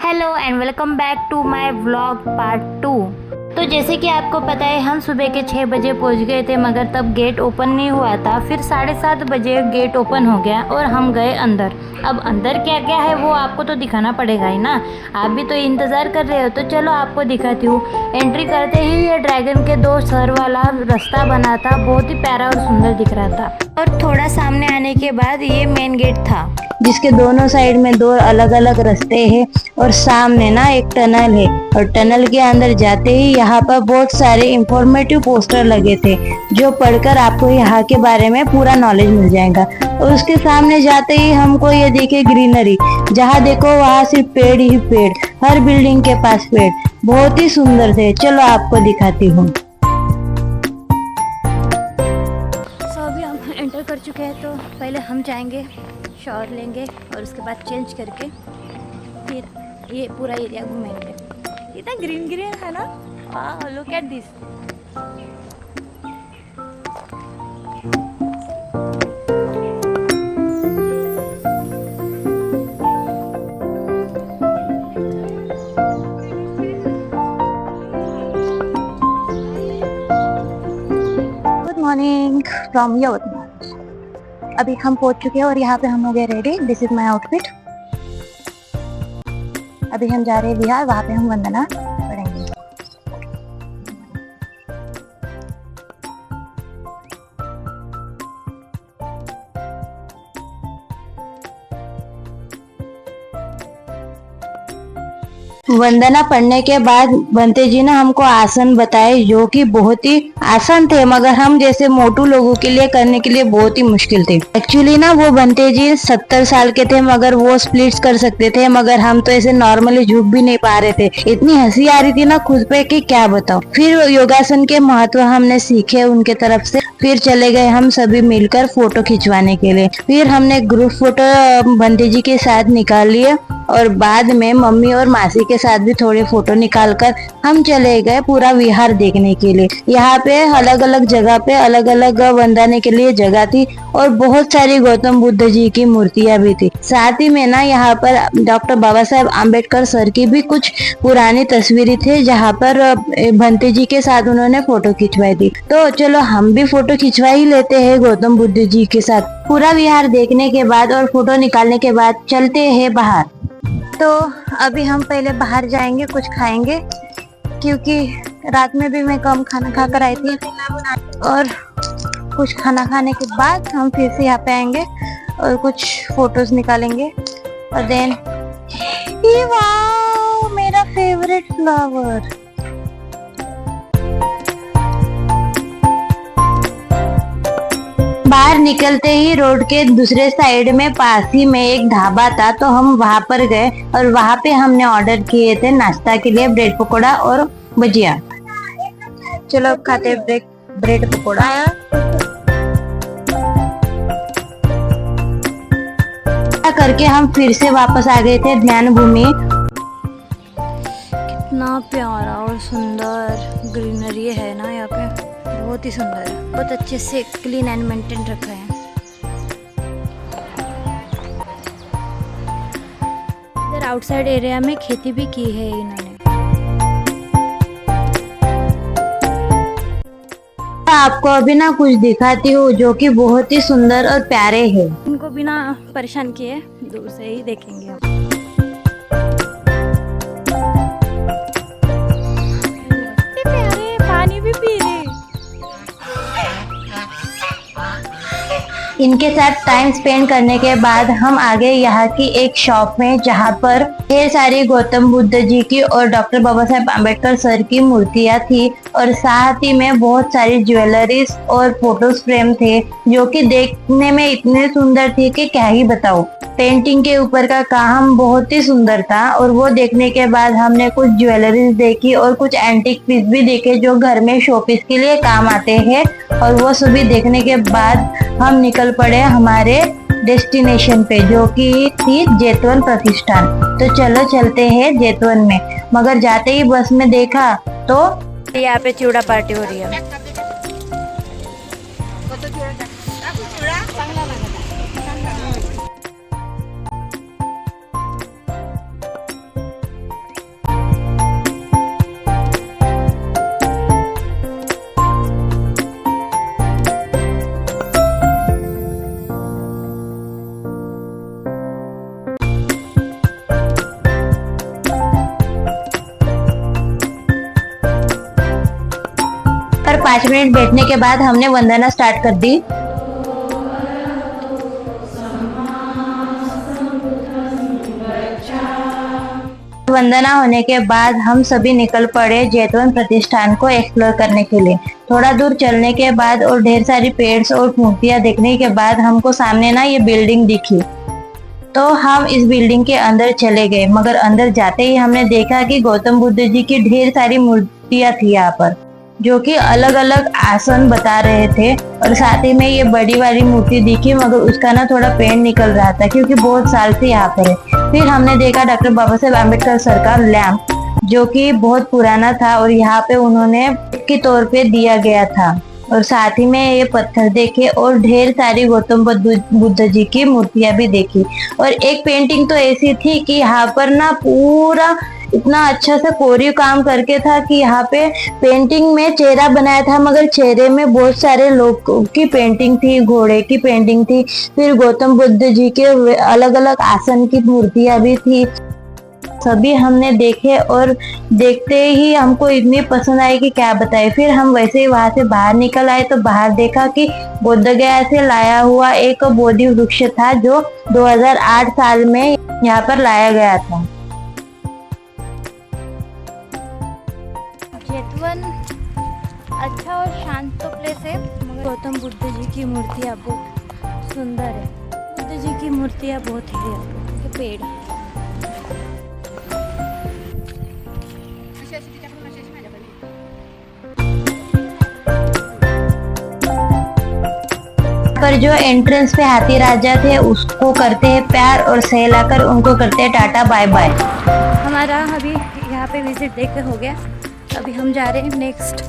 Hello and welcome back to my vlog part 2। तो जैसे कि आपको पता है हम सुबह के 6 बजे पहुंच गए थे, मगर तब गेट ओपन नहीं हुआ था। फिर 7:30 बजे गेट ओपन हो गया और हम गए अंदर। अब अंदर क्या क्या है वो आपको तो दिखाना पड़ेगा ही ना, आप भी तो इंतज़ार कर रहे हो, तो चलो आपको दिखाती हूँ। एंट्री करते ही ये ड्रैगन के 2 सर वाला रास्ता बना था, बहुत ही प्यारा और सुंदर दिख रहा था। और थोड़ा सामने आने के बाद ये मेन गेट था, जिसके दोनों साइड में 2 अलग अलग रास्ते हैं और सामने ना एक टनल है। और टनल के अंदर जाते ही यहाँ पर बहुत सारे इंफॉर्मेटिव पोस्टर लगे थे, जो पढ़कर आपको यहाँ के बारे में पूरा नॉलेज मिल जाएगा। और उसके सामने जाते ही हमको ये दिखे ग्रीनरी, जहाँ देखो वहाँ सिर्फ पेड़ ही पेड़, हर बिल्डिंग के पास पेड़, बहुत ही सुंदर थे। चलो आपको दिखाती हूँ। अभी हम एंटर कर चुके हैं, तो पहले हम जाएंगे, शॉवर लेंगे और उसके बाद चेंज करके फिर ये पूरा एरिया घूमेंगे। इतना ग्रीन ग्रीन है ना, वाह, look at this. Good morning from Yavatmal. अभी हम पहुंच चुके हैं और यहाँ पे हम हो गए ready. This is my outfit. अभी हम जा रहे हैं बिहार, वहाँ पे हम वंदना पढ़ेंगे। वंदना पढ़ने के बाद बंते जी ने हमको आसन बताए, जो कि बहुत ही आसान थे, मगर हम जैसे मोटू लोगों के लिए करने के लिए बहुत ही मुश्किल थे। एक्चुअली ना वो बंते जी 70 साल के थे, मगर वो स्प्लिट्स कर सकते थे, मगर हम तो ऐसे नॉर्मली झुक भी नहीं पा रहे थे। इतनी हंसी आ रही थी ना खुद पे कि क्या बताओ। फिर योगासन के महत्व हमने सीखे उनके तरफ से। फिर चले गए हम सभी मिलकर फोटो खिंचवाने के लिए। फिर हमने ग्रुप फोटो बंते जी के साथ निकाल लिए और बाद में मम्मी और मासी के साथ भी थोड़े फोटो निकालकर हम चले गए पूरा विहार देखने के लिए। यहाँ पे अलग अलग जगह पे अलग अलग वंदने के लिए जगह थी और बहुत सारी गौतम बुद्ध जी की मूर्तियां भी थी। साथ ही में ना यहाँ पर डॉक्टर बाबा साहेब आम्बेडकर सर की भी कुछ पुरानी तस्वीरें थे, जहाँ पर बंते जी के साथ उन्होंने फोटो खिंचवाई थी। तो चलो हम भी फोटो खिंचवा ही लेते हैं गौतम बुद्ध जी के साथ। पूरा विहार देखने के बाद और फोटो निकालने के बाद चलते हैं बाहर। तो अभी हम पहले बाहर जाएंगे, कुछ खाएंगे, क्योंकि रात में भी मैं कम खाना खाकर आई थी। और कुछ खाना खाने के बाद हम फिर से यहाँ पे आएंगे और कुछ फोटोज निकालेंगे। और देन ये वाव, मेरा फेवरेट फ्लावर। बाहर निकलते ही रोड के दूसरे साइड में पास ही में एक ढाबा था, तो हम वहां पर गए और वहां पे हमने ऑर्डर किए थे नाश्ता के लिए ब्रेड पकोड़ा और भजिया। चलो खाते ब्रेड पकोड़ा। करके हम फिर से वापस आ गए थे ध्यान भूमि। कितना प्यारा और सुंदर ग्रीनरी है ना यहाँ पे, बहुत ही सुंदर है। बहुत अच्छे से क्लीन एंड मेंटेन रखा है। इधर आउटसाइड एरिया में खेती भी की है इन्होंने। आपको अभी ना कुछ दिखाती हूँ जो कि बहुत ही सुंदर और प्यारे हैं। इनको बिना परेशान किए दूर से ही देखेंगे आप। प्यारे, पानी भी पी रहे। इनके साथ टाइम स्पेंड करने के बाद हम आ गए यहाँ की एक शॉप में, जहाँ पर ढेर सारी गौतम बुद्ध जी की और डॉक्टर बाबा साहेब आम्बेडकर सर की मूर्तियाँ थी। और साथ ही में बहुत सारी ज्वेलरीज और फोटोज फ्रेम थे, जो कि देखने में इतने सुंदर थे कि क्या ही बताओ। पेंटिंग के ऊपर का काम बहुत ही सुंदर था। और वो देखने के बाद हमने कुछ ज्वेलरीज देखी और कुछ एंटीक पीस भी देखे, जो घर में शोपीस के लिए काम आते हैं। और वो सभी देखने के बाद हम निकल पड़े हमारे डेस्टिनेशन पे, जो कि थी जैतवन प्रतिष्ठान। तो चलो चलते हैं जैतवन में। मगर जाते ही बस में देखा तो यहाँ पे चिवड़ा पार्टी हो रही है। 5 मिनट बैठने के बाद हमने वंदना स्टार्ट कर दी। वंदना होने के बाद हम सभी निकल पड़े जैतवन प्रतिष्ठान को एक्सप्लोर करने के लिए। थोड़ा दूर चलने के बाद और ढेर सारी पेड़ और मूर्तियां देखने के बाद हमको सामने ना ये बिल्डिंग दिखी, तो हम इस बिल्डिंग के अंदर चले गए। मगर अंदर जाते ही हमने देखा कि गौतम बुद्ध जी की ढेर सारी मूर्तियां थी यहाँ पर, जो कि अलग अलग आसन बता रहे थे। और साथ ही में ये बड़ी वाली मूर्ति दिखी, मगर उसका ना थोड़ा पेंट निकल रहा था क्योंकि बहुत साल से यहाँ पर है। फिर हमने देखा डॉक्टर बाबा साहेब आम्बेडकर सर का लैंप, जो कि बहुत पुराना था और यहाँ पे उन्होंने के तौर पे दिया गया था। और साथ ही में ये पत्थर देखे और ढेर सारी गौतम बुद्ध जी की मूर्तियां भी देखी। और एक पेंटिंग तो ऐसी थी कि यहाँ पर ना पूरा इतना अच्छा सा कोरीव काम करके था कि यहाँ पे पेंटिंग में चेहरा बनाया था, मगर चेहरे में बहुत सारे लोगों की पेंटिंग थी, घोड़े की पेंटिंग थी, फिर गौतम बुद्ध जी के अलग अलग आसन की मूर्तियां भी थी। सभी हमने देखे और देखते ही हमको इतनी पसंद आई कि क्या बताए। फिर हम वैसे ही वहां से बाहर निकल आए तो बाहर देखा कि बोधगया से लाया हुआ एक बोधि वृक्ष था, जो 2008 साल में यहाँ पर लाया गया था। जैतवन अच्छा और शांत तो प्लेस है, मगर गौतम बुद्ध जी की मूर्तियाँ बहुत सुंदर है। बुद्ध जी की मूर्तियाँ बहुत है। ये पेड़ पर जो एंट्रेंस पे हाथी राजा थे उसको करते हैं प्यार और सहलाकर उनको करते हैं टाटा बाय बाय। हमारा अभी यहाँ पे विजिट देख हो गया। अभी हम जा रहे हैं नेक्स्ट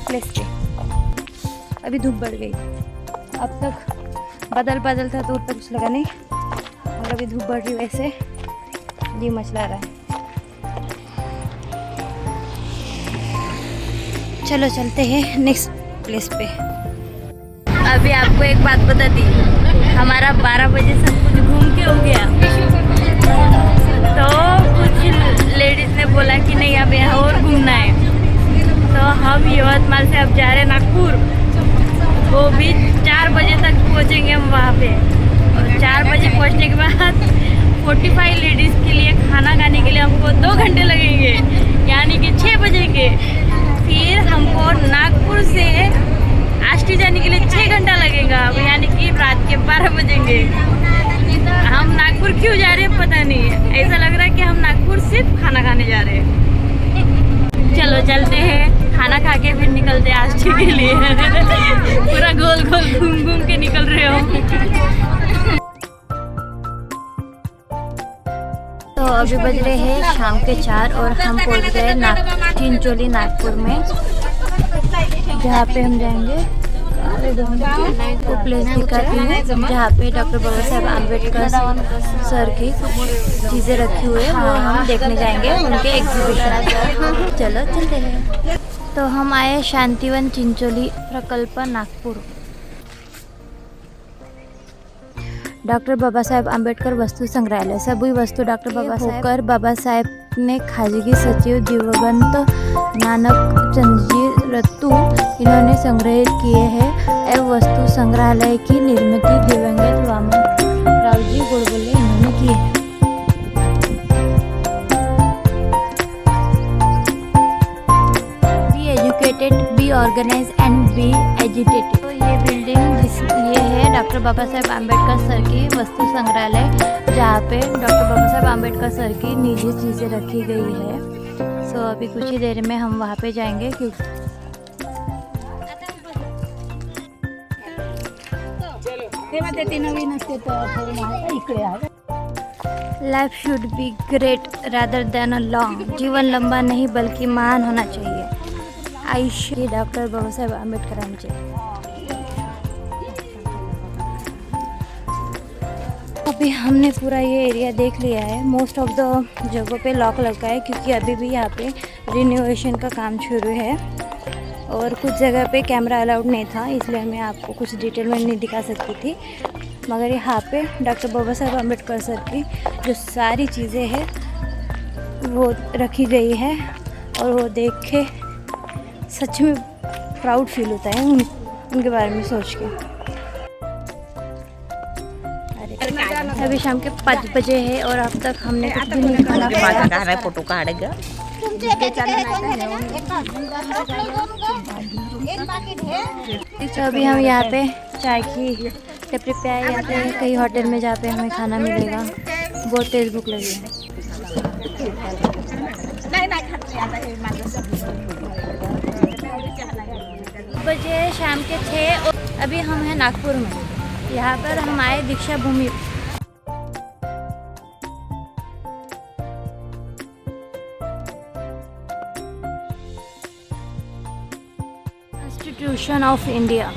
प्लेस पे। अभी धूप बढ़ गई, अब तक बादल था, दूर तक कुछ लगा नहीं, और अभी धूप बढ़ रही वैसे जी मचला रहा है। चलो चलते हैं नेक्स्ट प्लेस पे। अभी आपको एक बात बता दी, हमारा 12 बजे सब कुछ घूम के हो गया, तो कुछ लेडीज़ ने बोला कि नहीं अब यहाँ और घूमना है, तो हम यवतमाल से अब जा रहे हैं नागपुर। वो भी 4 बजे तक पहुँचेंगे हम वहाँ पे, और 4 बजे पहुँचने के बाद 45 लेडीज़ के लिए खाना खाने के लिए हमको 2 घंटे लगेंगे, यानी कि 6 बजे के। फिर हमको नागपुर से आष्टी जाने के लिए 6 घंटा लगेगा, यानी कि रात के 12 बजेंगे। हम नागपुर क्यों जा रहे हैं पता नहीं है, ऐसा लग रहा है कि हम नागपुर सिर्फ खाना खाने जा रहे हैं। चलो चलते हैं, खाना खा के फिर निकलते हैं आष्टी के लिए। पूरा गोल गोल घूम घूम के निकल रहे हो। तो अभी बज रहे हैं शाम के 4 और हम पहुंच गए चिंचोली नागपुर में, जहाँ पे हम जाएंगे। वो प्लेस दिखाती है जहाँ पे डॉक्टर बाबा साहेब आम्बेडकर सर की चीज़ें रखी हुई है, वो हम देखने जाएंगे उनके एग्जीबिशन। चलो चलते हैं। तो हम आए शांतिवन चिंचोली प्रकल्प नागपुर। डॉक्टर बाबा साहेब आम्बेडकर वस्तु संग्रहालय। सभी वस्तु डॉक्टर बाबा साहेब ने खाजगी सचिव दिवंगत नानक चंदजी रत्तू इन्होंने संग्रहित किए हैं। एवं वस्तु संग्रहालय की निर्मित दिवंगत वामन रावजी गोडबोले इन्होंने की है। Be educated, be organise and be agitated. तो ये बिल्डिंग ये है डॉक्टर बाबा साहेब आम्बेडकर सर की वस्तु संग्रहालय, जहाँ पे डॉक्टर बाबा साहेब आम्बेडकर सर की निजी चीज़ें रखी गई है। सो अभी कुछ ही देर में हम वहाँ पे जाएंगे, क्योंकि life should be great rather than a long. जीवन लंबा नहीं बल्कि महान होना चाहिए। आयुष्य डॉक्टर बाबा साहेब आंबेडकरांचे। अभी हमने पूरा ये एरिया देख लिया है। मोस्ट ऑफ द जगहों पे लॉक लगा है, क्योंकि अभी भी यहाँ पे रिनोवेशन का काम शुरू है, और कुछ जगह पे कैमरा अलाउड नहीं था, इसलिए मैं आपको कुछ डिटेल में नहीं दिखा सकती थी। मगर यहाँ पे डॉक्टर बाबा साहेब आम्बेडकर सर की जो सारी चीज़ें हैं वो रखी गई है, और वो देख के सच में प्राउड फील होता है उनके बारे में सोच के। अभी शाम के 5 बजे है और अब तक हमने कुछ भी नहीं खाना। फोटो काढेगा तो अभी हम यहाँ पे चाय की टपरी पे आए, यहाँ पे कहीं होटल में जहाँ पे हमें खाना मिलेगा। बहुत तेज भूख लगी है। बजे शाम के 6 और अभी हम हैं नागपुर में। यहाँ पर हम आए Deeksha Bhoomi. Constitution of India.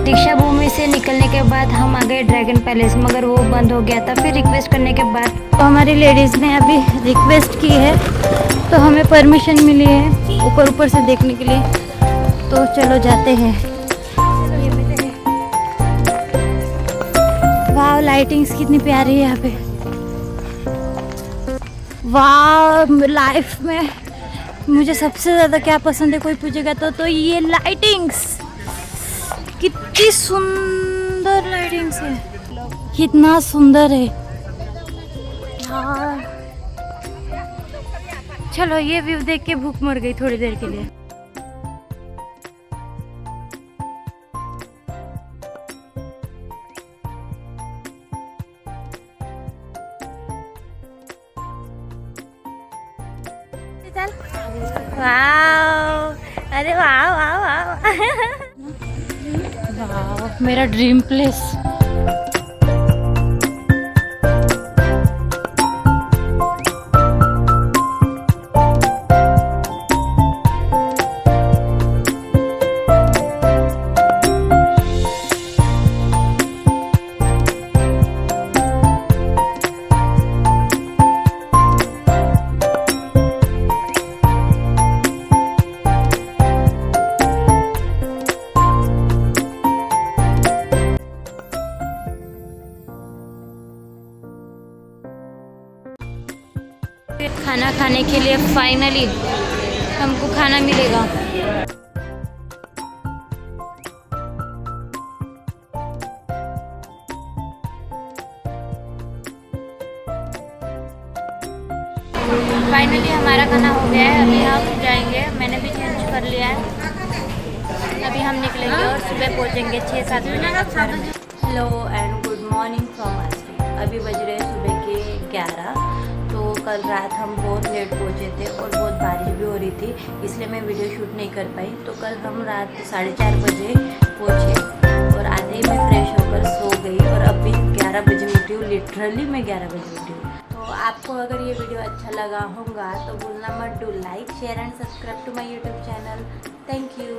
Deeksha Bhoomi से निकलने के बाद हम आ गए ड्रैगन पैलेस, मगर वो बंद हो गया था। फिर रिक्वेस्ट करने के बाद तो हमारी लेडीज़ ने अभी रिक्वेस्ट की है तो हमें परमिशन मिली है ऊपर से देखने के लिए। तो चलो जाते हैं। वाह, लाइटिंग्स कितनी प्यारी है यहाँ पे। वाह, लाइफ में मुझे सबसे ज़्यादा क्या पसंद है कोई पूछेगा तो ये लाइटिंग्स। कितनी सुंदर लाइटिंग्स है, कितना सुंदर है यार। चलो ये व्यू देख के भूख मर गई थोड़ी देर के लिए। चल, वाव, अरे वाव वाव वाव। वाव, मेरा ड्रीम प्लेस। खाना खाने के लिए फाइनली हमको खाना मिलेगा। फाइनली हमारा खाना हो गया है। अभी हम जाएंगे, मैंने भी चेंज कर लिया है। अभी हम निकलेंगे और सुबह पहुंचेंगे 6-7 बजे। Hello and good morning from Austria. अभी बज रहे सुबह के 11। तो कल रात हम बहुत लेट पहुंचे थे और बहुत बारिश भी हो रही थी, इसलिए मैं वीडियो शूट नहीं कर पाई। तो कल हम रात 4:30 बजे पहुंचे और आधे ही मैं फ्रेश होकर सो गई और अभी 11 बजे उठी हूँ। लिटरली मैं 11 बजे उठी हूँ। तो आपको अगर ये वीडियो अच्छा लगा होगा तो भूलना मत do like share and subscribe to my YouTube channel. Thank you.